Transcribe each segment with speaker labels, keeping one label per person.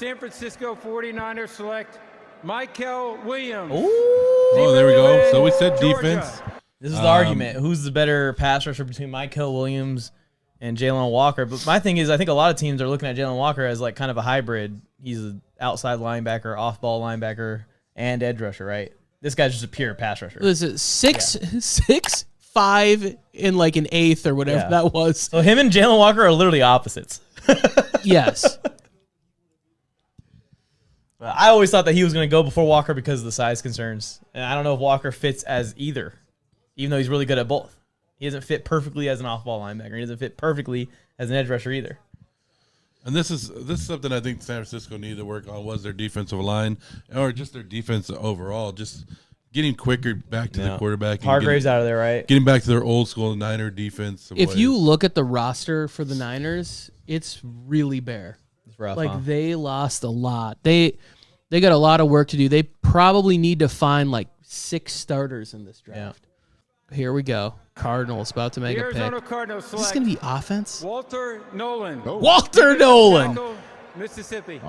Speaker 1: San Francisco 49ers select Mykel Williams.
Speaker 2: Oh, there we go. So we said defense.
Speaker 3: This is the argument. Who's the better pass rusher between Mykel Williams and Jalen Walker? But my thing is, I think a lot of teams are looking at Jalen Walker as like kind of a hybrid. He's an outside linebacker, off-ball linebacker, and edge rusher, right? This guy's just a pure pass rusher.
Speaker 4: Was it 6'5" in like an eighth or whatever that was?
Speaker 3: So him and Jalen Walker are literally opposites.
Speaker 4: Yes.
Speaker 3: I always thought that he was going to go before Walker because of the size concerns. And I don't know if Walker fits as either, even though he's really good at both. He doesn't fit perfectly as an off-ball linebacker. He doesn't fit perfectly as an edge rusher either.
Speaker 2: And this is something I think San Francisco needed to work on, was their defensive line or just their defense overall. Just getting quicker back to the quarterback.
Speaker 3: Hargrave's out of there, right?
Speaker 2: Getting back to their old school Niner defense.
Speaker 4: If you look at the roster for the Niners, it's really bare.
Speaker 3: It's rough,
Speaker 4: like they lost a lot. They got a lot of work to do. They probably need to find like 6 starters in this draft. Yeah. Here we go. Cardinals about to make a pick.
Speaker 1: Cardinals
Speaker 4: is this going to be offense?
Speaker 1: Walter Nolen.
Speaker 4: Oh. Walter Nolen.
Speaker 1: Mississippi.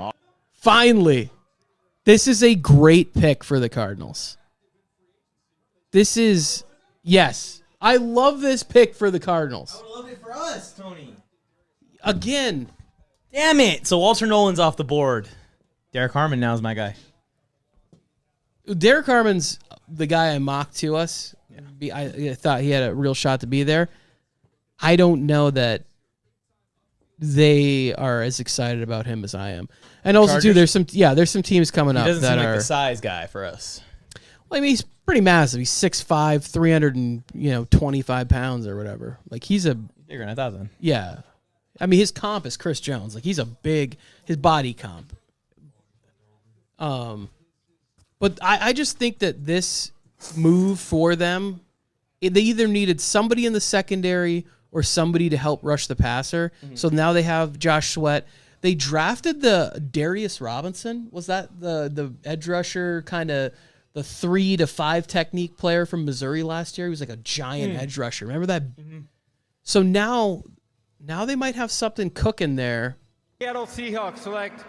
Speaker 4: Finally. This is a great pick for the Cardinals. This is, yes. I love this pick for the Cardinals.
Speaker 3: I would love it for us, Tony.
Speaker 4: Again.
Speaker 3: Damn it. So Walter Nolen's off the board. Derek Harmon now is my guy.
Speaker 4: Derek Harmon's the guy I mocked to us. Yeah. I thought he had a real shot to be there. I don't know that they are as excited about him as I am. And also, too, there's some teams coming up that
Speaker 3: doesn't seem like the size guy for us.
Speaker 4: Well, I mean, he's pretty massive. He's 6'5", 325 pounds or whatever. Like, he's a...
Speaker 3: Bigger than I thought then.
Speaker 4: Yeah. I mean, his comp is Chris Jones. Like, he's a big... His body comp. But I just think that this move for them, they either needed somebody in the secondary or somebody to help rush the passer. Mm-hmm. So now they have Josh Sweat. They drafted the Darius Robinson. Was that the edge rusher, kind of the 3 to 5 technique player from Missouri last year? He was like a giant edge rusher. Remember that? Mm-hmm. So now they might have something cooking there.
Speaker 1: Seattle Seahawks select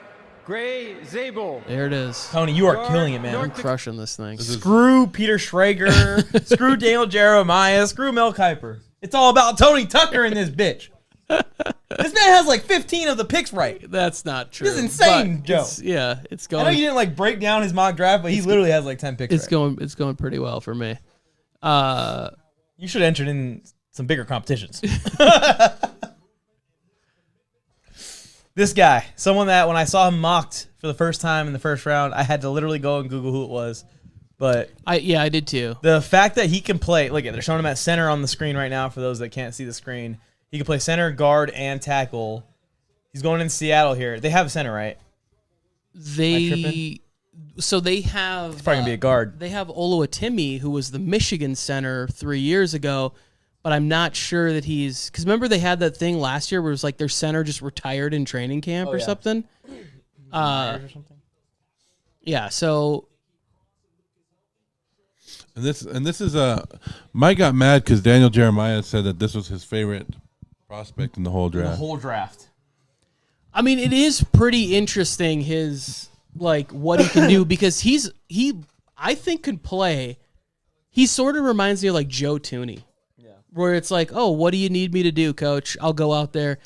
Speaker 1: Gray Zabel.
Speaker 4: There it is.
Speaker 3: Tony, you are killing it, man.
Speaker 4: I'm crushing this thing.
Speaker 3: Screw Peter Schrager. Screw Daniel Jeremiah. Screw Mel Kiper. It's all about Tony Tucker in this bitch. This man has like 15 of the picks right.
Speaker 4: That's not true.
Speaker 3: This is insane, Joe.
Speaker 4: It's going.
Speaker 3: I know you didn't like break down his mock draft, but he literally has like 10 picks
Speaker 4: It's going pretty well for me.
Speaker 3: You should have entered in some bigger competitions. This guy, someone that when I saw him mocked for the first time in the first round, I had to literally go and Google who it was. But
Speaker 4: I did too.
Speaker 3: The fact that he can play, look, they're showing him at center on the screen right now for those that can't see the screen. He can play center, guard, and tackle. He's going in Seattle here. They have a center, right?
Speaker 4: They have...
Speaker 3: He's probably going to be a guard.
Speaker 4: They have Oluwatimi, who was the Michigan center 3 years ago, but I'm not sure that he's... Because remember they had that thing last year where it was like their center just retired in training camp or something? Yeah, so...
Speaker 2: And this is Mike got mad because Daniel Jeremiah said that this was his favorite prospect in the whole draft.
Speaker 3: The whole draft.
Speaker 4: I mean, it is pretty interesting his what he can do because he I think can play. He sort of reminds me of like Joe Tooney. Yeah. Where it's like, "Oh, what do you need me to do, coach? I'll go out there."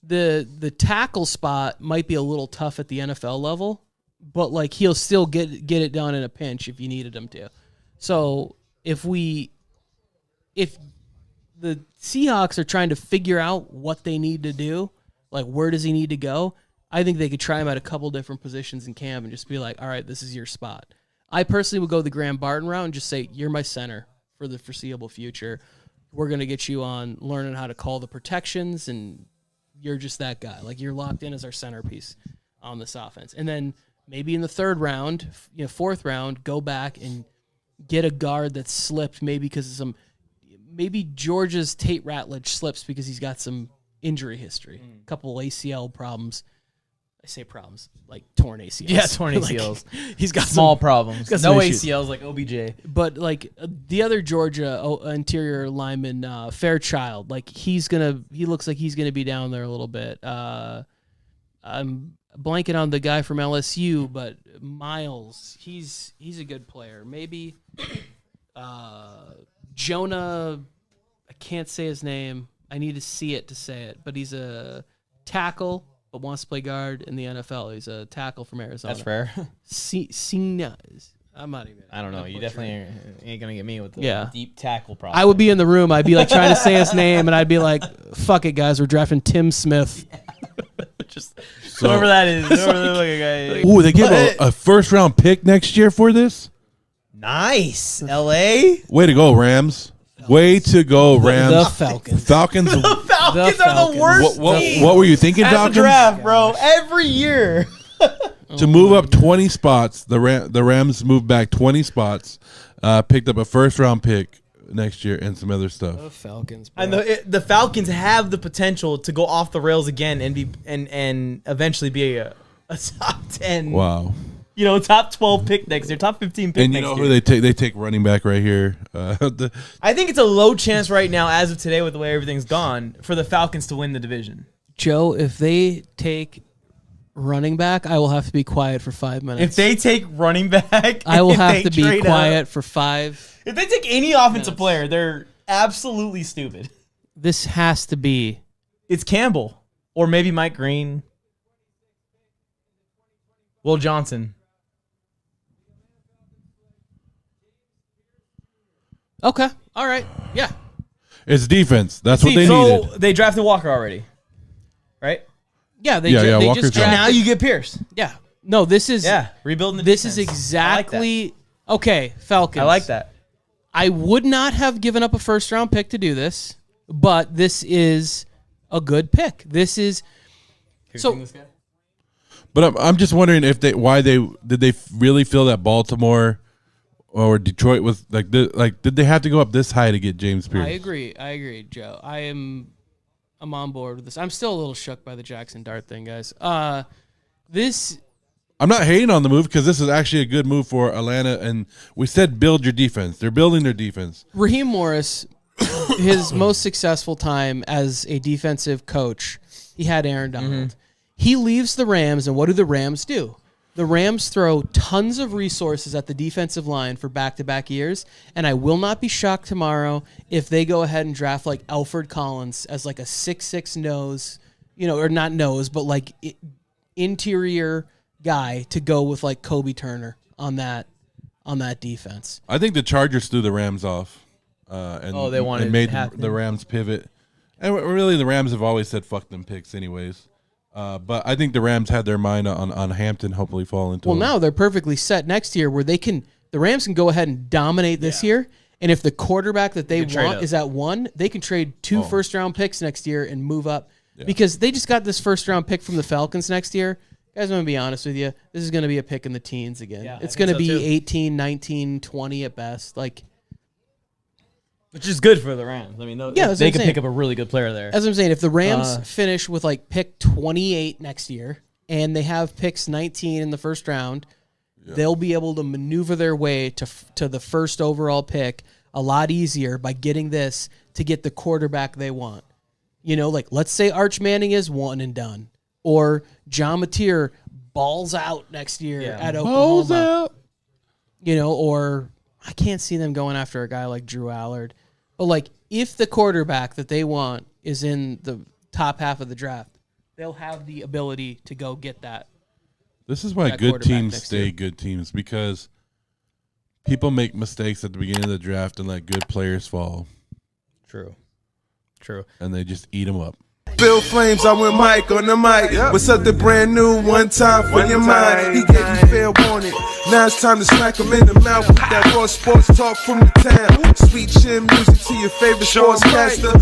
Speaker 4: The tackle spot might be a little tough at the NFL level, but like he'll still get it done in a pinch if you needed him to. So if the Seahawks are trying to figure out what they need to do, like where does he need to go, I think they could try him at a couple different positions in camp and just be like, all right, this is your spot. I personally would go the Graham Barton route and just say, you're my center for the foreseeable future. We're going to get you on learning how to call the protections, and you're just that guy. Like you're locked in as our centerpiece on this offense. And then maybe in the third round, fourth round, go back and get a guard that slipped maybe because of maybe Georgia's Tate Ratledge slips because he's got some injury history, a couple ACL problems. I say problems, like torn ACLs.
Speaker 3: Yeah, torn ACLs.
Speaker 4: He's got
Speaker 3: small problems.
Speaker 4: No
Speaker 3: ACLs like OBJ.
Speaker 4: But like the other Georgia interior lineman, Fairchild, like he looks like he's gonna be down there a little bit. blanking on the guy from LSU, but Miles, he's a good player. Maybe Jonah, I can't say his name. I need to see it to say it, but he's a tackle but wants to play guard in the NFL. He's a tackle from Arizona.
Speaker 3: That's fair.
Speaker 4: I'm not even.
Speaker 3: I don't know. You definitely ain't gonna get me with the deep tackle problem.
Speaker 4: I would be in the room. I'd be like trying to say his name, and I'd be like, "Fuck it, guys, we're drafting Tim Smith."
Speaker 3: Just whoever that is. Guy.
Speaker 2: Ooh, they give a first round pick next year for this.
Speaker 3: Nice, LA.
Speaker 2: Way to go, Rams. Way to go, Rams.
Speaker 4: The Falcons.
Speaker 2: Falcons.
Speaker 3: The Falcons are the worst.
Speaker 2: What were you thinking,
Speaker 3: at
Speaker 2: Falcons?
Speaker 3: the draft, bro? Every year.
Speaker 2: To move up 20 spots, the Rams moved back 20 spots, picked up a first round pick next year and some other stuff.
Speaker 4: The Falcons, bro.
Speaker 3: And the Falcons have the potential to go off the rails again and be and eventually be a top 10.
Speaker 2: Wow.
Speaker 3: Top 12 pick next year, top 15 pick
Speaker 2: And
Speaker 3: next
Speaker 2: you know
Speaker 3: year.
Speaker 2: who they take? They take running back right here.
Speaker 3: I think it's a low chance right now, as of today, with the way everything's gone, for the Falcons to win the division.
Speaker 4: Joe, if they take running back, I will have to be quiet for 5 minutes.
Speaker 3: If they take running back,
Speaker 4: I will have to be
Speaker 3: trade
Speaker 4: quiet
Speaker 3: up,
Speaker 4: for 5.
Speaker 3: If they take any offensive player, they're absolutely stupid.
Speaker 4: This has to be.
Speaker 3: It's Campbell or maybe Mike Green, Will Johnson.
Speaker 4: Okay. All right. Yeah.
Speaker 2: It's defense. That's what they
Speaker 3: so
Speaker 2: needed.
Speaker 3: they drafted Walker already, right?
Speaker 4: Yeah. They
Speaker 2: Walker's
Speaker 4: just
Speaker 2: gone.
Speaker 3: And
Speaker 4: drafted.
Speaker 3: now you get Pierce.
Speaker 4: Yeah. No, this is.
Speaker 3: Yeah, rebuilding the
Speaker 4: This
Speaker 3: defense.
Speaker 4: is exactly. Okay, Falcons.
Speaker 3: I like that.
Speaker 4: I would not have given up a first round pick to do this, but this is a good pick. This is. So.
Speaker 2: But I'm just wondering if did they really feel that Baltimore or Detroit was like did they have to go up this high to get James Pierce?
Speaker 4: I agree, Joe. I'm on board with this. I'm still a little shook by the Jackson Dart thing, guys. This.
Speaker 2: I'm not hating on the move because this is actually a good move for Atlanta, and we said build your defense. They're building their defense.
Speaker 4: Raheem Morris, his most successful time as a defensive coach, he had Aaron Donald.
Speaker 3: Mm-hmm.
Speaker 4: He leaves the Rams, and what do the Rams do? The Rams throw tons of resources at the defensive line for back-to-back years, and I will not be shocked tomorrow if they go ahead and draft like Alfred Collins as like a 6'6" nose, or not nose, but like interior guy to go with like Kobe Turner on that defense.
Speaker 2: I think the Chargers threw the Rams off,
Speaker 3: they wanted
Speaker 2: and made
Speaker 3: Hackman.
Speaker 2: the Rams pivot. And really, the Rams have always said fuck them picks, anyways. But I think the Rams had their mind on Hampton hopefully fall into.
Speaker 4: Well, now they're perfectly set next year where the Rams can go ahead and dominate this year. And if the quarterback that they want is at 1, they can trade 2 first-round picks next year and move up. Yeah. Because they just got this first-round pick from the Falcons next year. Guys, I'm going to be honest with you. This is going to be a pick in the teens again. Yeah, it's going to be 18, 19, 20 at best.
Speaker 3: Which is good for the Rams. I mean, they can pick up a really good player there.
Speaker 4: As I'm saying, if the Rams finish with like pick 28 next year and they have picks 19 in the first round, they'll be able to maneuver their way to the first overall pick a lot easier by getting this to get the quarterback they want. Let's say Arch Manning is one and done, or John Mateer balls out next year at Oklahoma. Or I can't see them going after a guy like Drew Allard. But, if the quarterback that they want is in the top half of the draft, they'll have the ability to go get that.
Speaker 2: This is why good teams stay good teams, because people make mistakes at the beginning of the draft and let good players fall.
Speaker 3: True.
Speaker 2: And they just eat them up.
Speaker 5: Bill Flames, I went Mike on the mic. With something brand new, one time for your mind. He gave you fair warning. Now it's time to smack him in the mouth with that raw sports talk from the town. Sweet chin music to your favorite sportscaster.